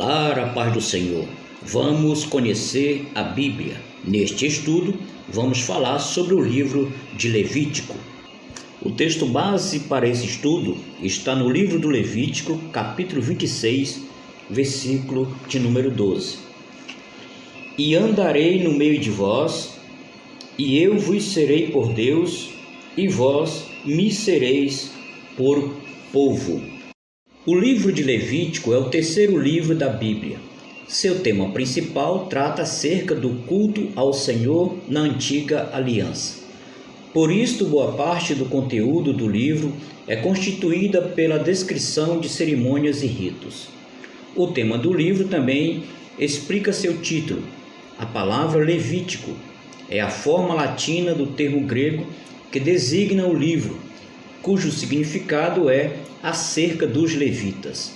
Olá, a paz do Senhor. Vamos conhecer a Bíblia. Neste estudo, vamos falar sobre o livro de Levítico. O texto base para esse estudo está no livro do Levítico, capítulo 26, versículo de número 12. E andarei no meio de vós, e eu vos serei por Deus, e vós me sereis por povo. O livro de Levítico é o terceiro livro da Bíblia. Seu tema principal trata acerca do culto ao Senhor na antiga aliança. Por isto, boa parte do conteúdo do livro é constituída pela descrição de cerimônias e ritos. O tema do livro também explica seu título. A palavra Levítico é a forma latina do termo grego que designa o livro, cujo significado é acerca dos levitas.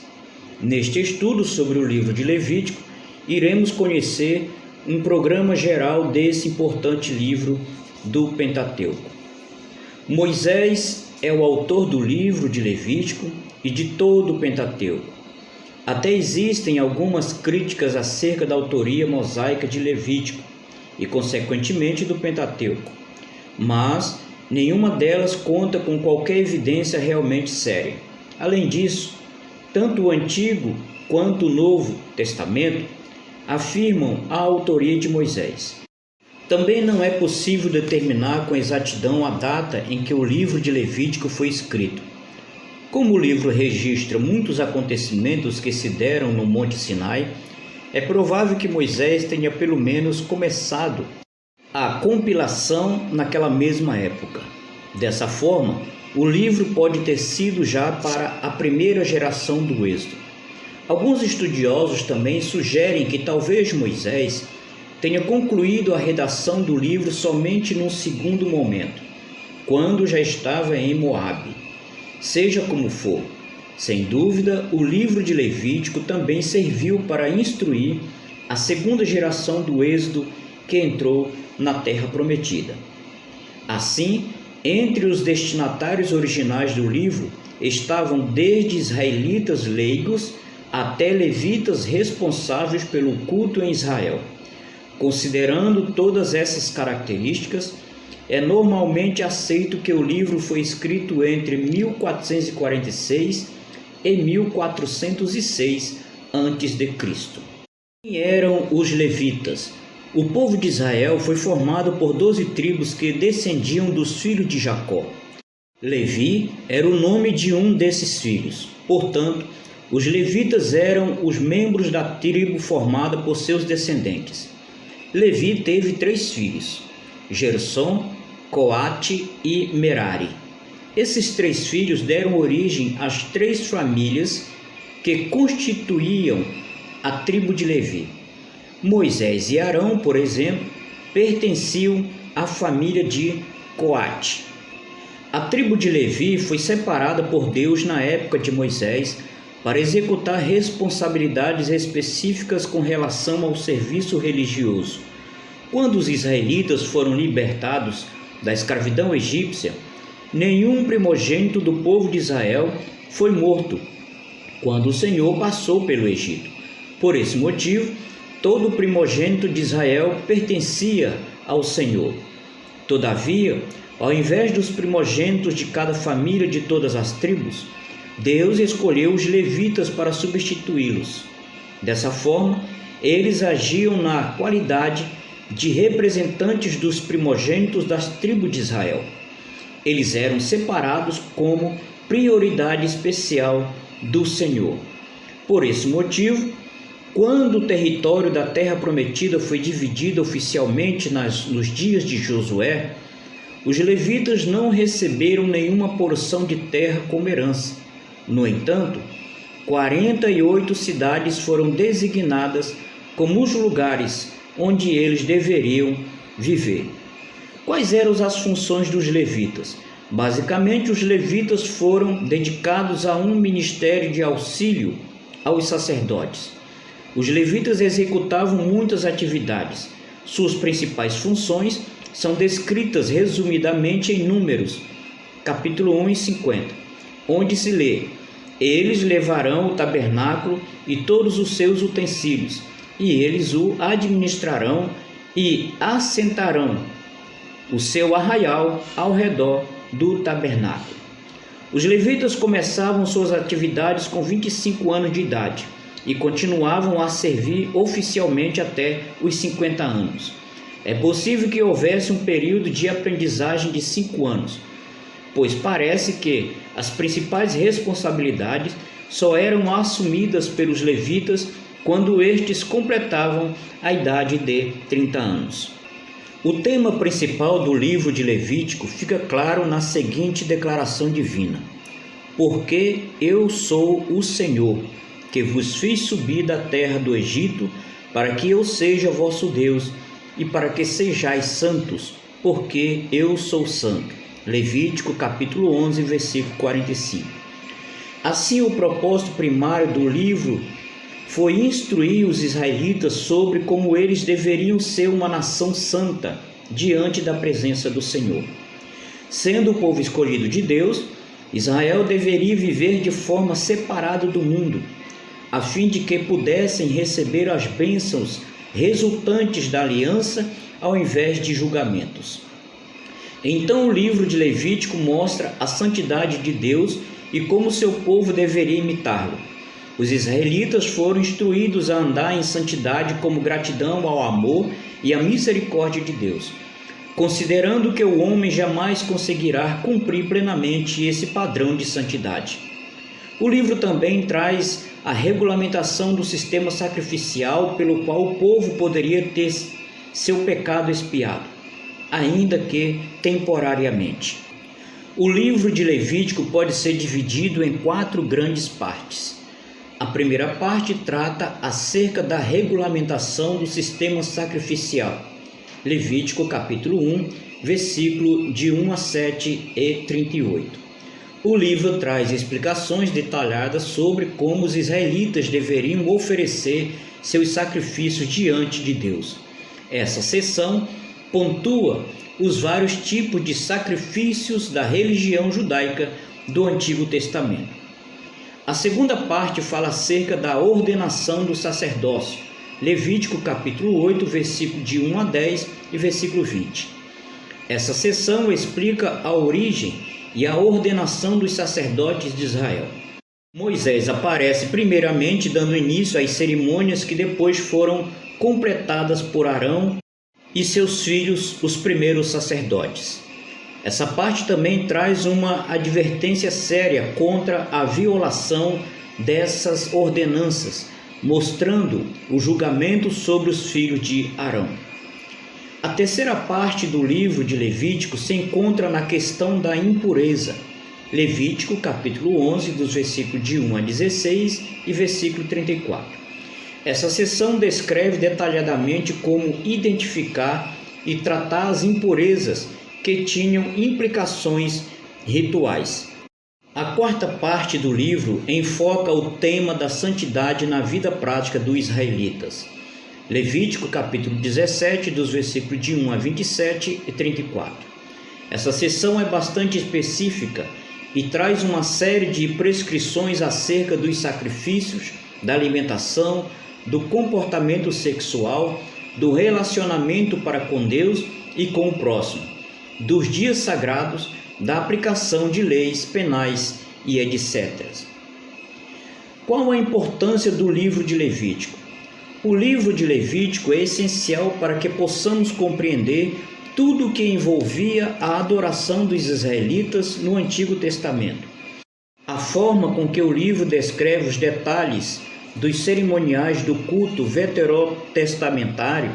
Neste estudo sobre o livro de Levítico, iremos conhecer um programa geral desse importante livro do Pentateuco. Moisés é o autor do livro de Levítico e de todo o Pentateuco. Até existem algumas críticas acerca da autoria mosaica de Levítico e, consequentemente, do Pentateuco, mas nenhuma delas conta com qualquer evidência realmente séria. Além disso, tanto o Antigo quanto o Novo Testamento afirmam a autoria de Moisés. Também não é possível determinar com exatidão a data em que o livro de Levítico foi escrito. Como o livro registra muitos acontecimentos que se deram no Monte Sinai, é provável que Moisés tenha pelo menos começado a compilação naquela mesma época. Dessa forma, o livro pode ter sido já para a primeira geração do Êxodo. Alguns estudiosos também sugerem que talvez Moisés tenha concluído a redação do livro somente num segundo momento, quando já estava em Moabe. Seja como for, sem dúvida, o livro de Levítico também serviu para instruir a segunda geração do Êxodo que entrou na Terra Prometida. Assim, entre os destinatários originais do livro estavam desde israelitas leigos até levitas responsáveis pelo culto em Israel. Considerando todas essas características, é normalmente aceito que o livro foi escrito entre 1446 e 1406 a.C. Quem eram os levitas? O povo de Israel foi formado por 12 tribos que descendiam dos filhos de Jacó. Levi era o nome de um desses filhos. Portanto, os levitas eram os membros da tribo formada por seus descendentes. Levi teve 3 filhos, Gersom, Coate e Merari. Esses 3 filhos deram origem às 3 famílias que constituíam a tribo de Levi. Moisés e Arão, por exemplo, pertenciam à família de Coate. A tribo de Levi foi separada por Deus na época de Moisés para executar responsabilidades específicas com relação ao serviço religioso. Quando os israelitas foram libertados da escravidão egípcia, nenhum primogênito do povo de Israel foi morto quando o Senhor passou pelo Egito. Por esse motivo, todo primogênito de Israel pertencia ao Senhor. Todavia, ao invés dos primogênitos de cada família de todas as tribos, Deus escolheu os levitas para substituí-los. Dessa forma, eles agiam na qualidade de representantes dos primogênitos das tribos de Israel. Eles eram separados como prioridade especial do Senhor. Por esse motivo, quando o território da Terra Prometida foi dividido oficialmente nos dias de Josué, os levitas não receberam nenhuma porção de terra como herança. No entanto, 48 cidades foram designadas como os lugares onde eles deveriam viver. Quais eram as funções dos levitas? Basicamente, os levitas foram dedicados a um ministério de auxílio aos sacerdotes. Os levitas executavam muitas atividades. Suas principais funções são descritas resumidamente em Números, capítulo 1 e 50, onde se lê: Eles levarão o tabernáculo e todos os seus utensílios, e eles o administrarão e assentarão o seu arraial ao redor do tabernáculo. Os levitas começavam suas atividades com 25 anos de idade e continuavam a servir oficialmente até os 50 anos. É possível que houvesse um período de aprendizagem de 5 anos, pois parece que as principais responsabilidades só eram assumidas pelos levitas quando estes completavam a idade de 30 anos. O tema principal do livro de Levítico fica claro na seguinte declaração divina: porque eu sou o Senhor, que vos fiz subir da terra do Egito, para que eu seja vosso Deus, e para que sejais santos, porque eu sou santo. Levítico capítulo 11, versículo 45. Assim, o propósito primário do livro foi instruir os israelitas sobre como eles deveriam ser uma nação santa diante da presença do Senhor. Sendo o povo escolhido de Deus, Israel deveria viver de forma separada do mundo, a fim de que pudessem receber as bênçãos resultantes da aliança ao invés de julgamentos. Então o livro de Levítico mostra a santidade de Deus e como seu povo deveria imitá-lo. Os israelitas foram instruídos a andar em santidade como gratidão ao amor e à misericórdia de Deus, considerando que o homem jamais conseguirá cumprir plenamente esse padrão de santidade. O livro também traz a regulamentação do sistema sacrificial pelo qual o povo poderia ter seu pecado expiado, ainda que temporariamente. O livro de Levítico pode ser dividido em 4 grandes partes. A primeira parte trata acerca da regulamentação do sistema sacrificial. Levítico capítulo 1, versículo de 1 a 7 e 38. O livro traz explicações detalhadas sobre como os israelitas deveriam oferecer seus sacrifícios diante de Deus. Essa seção pontua os vários tipos de sacrifícios da religião judaica do Antigo Testamento. A segunda parte fala acerca da ordenação do sacerdócio. Levítico capítulo 8, versículo de 1 a 10 e versículo 20. Essa seção explica a origem e a ordenação dos sacerdotes de Israel. Moisés aparece primeiramente dando início às cerimônias que depois foram completadas por Arão e seus filhos, os primeiros sacerdotes. Essa parte também traz uma advertência séria contra a violação dessas ordenanças, mostrando o julgamento sobre os filhos de Arão. A terceira parte do livro de Levítico se encontra na questão da impureza. Levítico capítulo 11, dos versículos de 1 a 16 e versículo 34. Essa seção descreve detalhadamente como identificar e tratar as impurezas que tinham implicações rituais. A quarta parte do livro enfoca o tema da santidade na vida prática dos israelitas. Levítico capítulo 17, dos versículos de 1 a 27 e 34. Essa seção é bastante específica e traz uma série de prescrições acerca dos sacrifícios, da alimentação, do comportamento sexual, do relacionamento para com Deus e com o próximo, dos dias sagrados, da aplicação de leis penais e etc. Qual a importância do livro de Levítico? O livro de Levítico é essencial para que possamos compreender tudo o que envolvia a adoração dos israelitas no Antigo Testamento. A forma com que o livro descreve os detalhes dos cerimoniais do culto veterotestamentário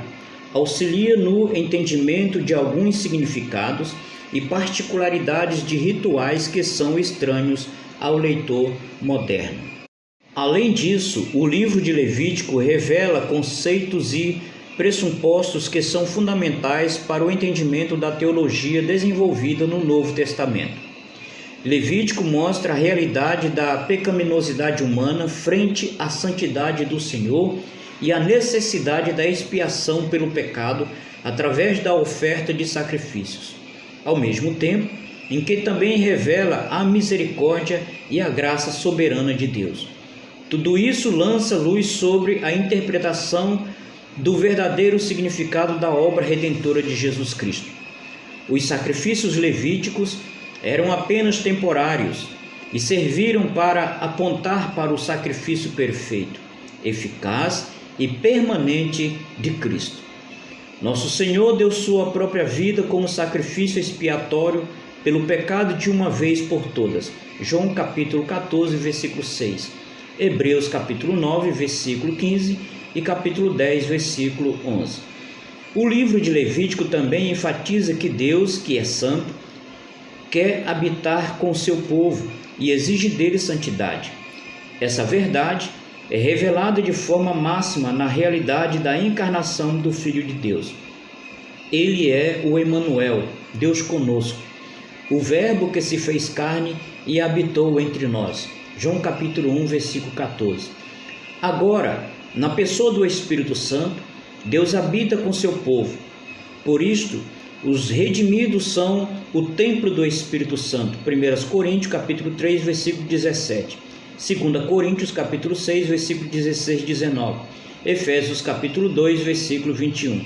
auxilia no entendimento de alguns significados e particularidades de rituais que são estranhos ao leitor moderno. Além disso, o livro de Levítico revela conceitos e pressupostos que são fundamentais para o entendimento da teologia desenvolvida no Novo Testamento. Levítico mostra a realidade da pecaminosidade humana frente à santidade do Senhor e a necessidade da expiação pelo pecado através da oferta de sacrifícios. Ao mesmo tempo, em que também revela a misericórdia e a graça soberana de Deus. Tudo isso lança luz sobre a interpretação do verdadeiro significado da obra redentora de Jesus Cristo. Os sacrifícios levíticos eram apenas temporários e serviram para apontar para o sacrifício perfeito, eficaz e permanente de Cristo. Nosso Senhor deu sua própria vida como sacrifício expiatório pelo pecado de uma vez por todas. João capítulo 14, versículo 6. Hebreus capítulo 9, versículo 15 e capítulo 10, versículo 11. O livro de Levítico também enfatiza que Deus, que é santo, quer habitar com seu povo e exige dele santidade. Essa verdade é revelada de forma máxima na realidade da encarnação do Filho de Deus. Ele é o Emanuel, Deus conosco, o Verbo que se fez carne e habitou entre nós. João capítulo 1, versículo 14. Agora, na pessoa do Espírito Santo, Deus habita com seu povo. Por isto, os redimidos são o templo do Espírito Santo. 1 Coríntios capítulo 3, versículo 17. 2 Coríntios capítulo 6, versículo 16 e 19. Efésios capítulo 2, versículo 21.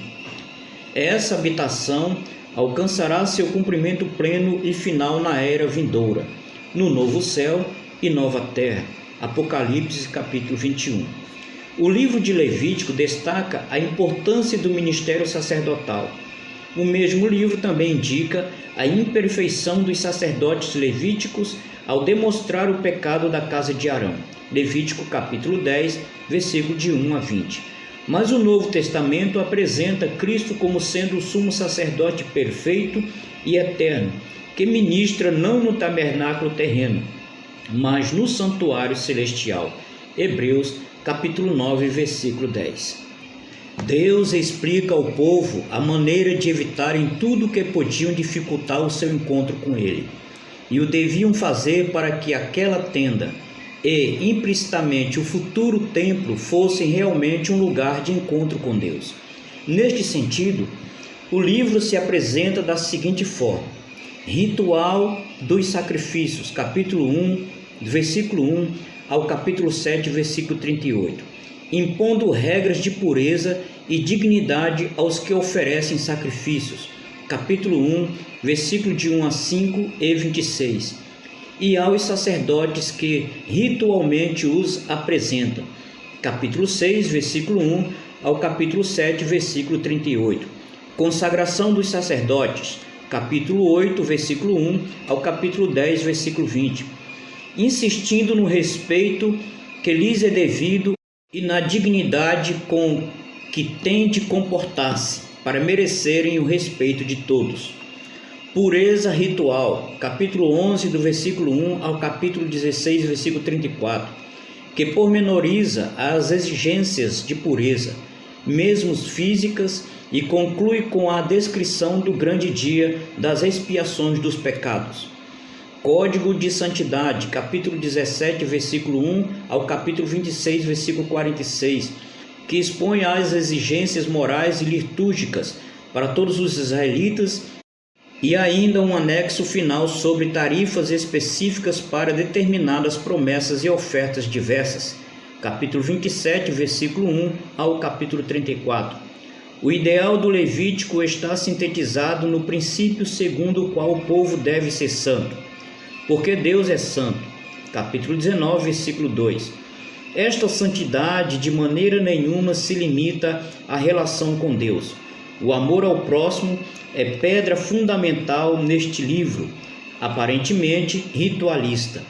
Essa habitação alcançará seu cumprimento pleno e final na era vindoura, no novo céu e nova terra. Apocalipse capítulo 21. O livro de Levítico destaca a importância do ministério sacerdotal. O mesmo livro também indica a imperfeição dos sacerdotes levíticos ao demonstrar o pecado da casa de Arão. Levítico capítulo 10, versículo de 1 a 20. Mas o Novo Testamento apresenta Cristo como sendo o sumo sacerdote perfeito e eterno, que ministra não no tabernáculo terreno, mas no santuário celestial. Hebreus capítulo 9, versículo 10. Deus explica ao povo a maneira de evitarem tudo que podiam dificultar o seu encontro com Ele, e o deviam fazer para que aquela tenda e, implicitamente, o futuro templo fossem realmente um lugar de encontro com Deus. Neste sentido, o livro se apresenta da seguinte forma: Ritual dos Sacrifícios, capítulo 1, versículo 1 ao capítulo 7, versículo 38, impondo regras de pureza e dignidade aos que oferecem sacrifícios, capítulo 1, versículo de 1 a 5 e 26, e aos sacerdotes que ritualmente os apresentam, capítulo 6, versículo 1 ao capítulo 7, versículo 38, consagração dos sacerdotes, capítulo 8, versículo 1 ao capítulo 10, versículo 20, insistindo no respeito que lhes é devido e na dignidade com que têm de comportar-se para merecerem o respeito de todos. Pureza ritual, capítulo 11, do versículo 1 ao capítulo 16, versículo 34, que pormenoriza as exigências de pureza, mesmo físicas, e conclui com a descrição do grande dia das expiações dos pecados. Código de Santidade, capítulo 17, versículo 1 ao capítulo 26, versículo 46, que expõe as exigências morais e litúrgicas para todos os israelitas, e ainda um anexo final sobre tarifas específicas para determinadas promessas e ofertas diversas, capítulo 27, versículo 1 ao capítulo 34. O ideal do Levítico está sintetizado no princípio segundo o qual o povo deve ser santo, porque Deus é santo, capítulo 19, versículo 2. Esta santidade de maneira nenhuma se limita à relação com Deus. O amor ao próximo é pedra fundamental neste livro, aparentemente ritualista.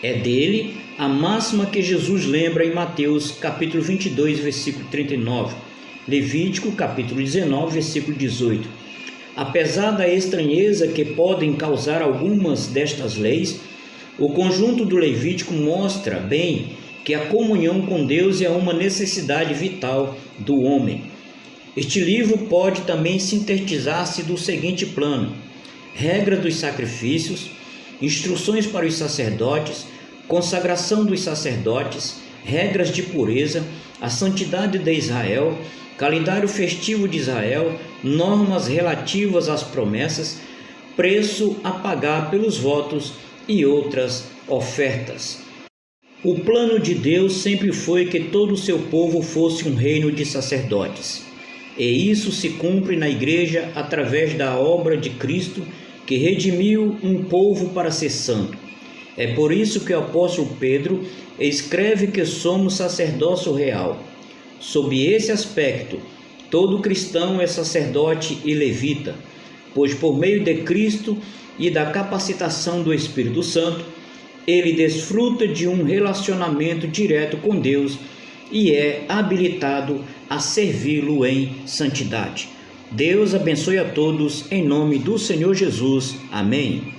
É dele a máxima que Jesus lembra em Mateus, capítulo 22, versículo 39, Levítico, capítulo 19, versículo 18. Apesar da estranheza que podem causar algumas destas leis, o conjunto do Levítico mostra bem que a comunhão com Deus é uma necessidade vital do homem. Este livro pode também sintetizar-se do seguinte plano: regra dos sacrifícios, instruções para os sacerdotes, consagração dos sacerdotes, regras de pureza, a santidade de Israel, calendário festivo de Israel, normas relativas às promessas, preço a pagar pelos votos e outras ofertas. O plano de Deus sempre foi que todo o seu povo fosse um reino de sacerdotes. E isso se cumpre na igreja através da obra de Cristo, que redimiu um povo para ser santo. É por isso que o apóstolo Pedro escreve que somos sacerdócio real. Sob esse aspecto, todo cristão é sacerdote e levita, pois por meio de Cristo e da capacitação do Espírito Santo, ele desfruta de um relacionamento direto com Deus e é habilitado a servi-lo em santidade. Deus abençoe a todos, em nome do Senhor Jesus. Amém.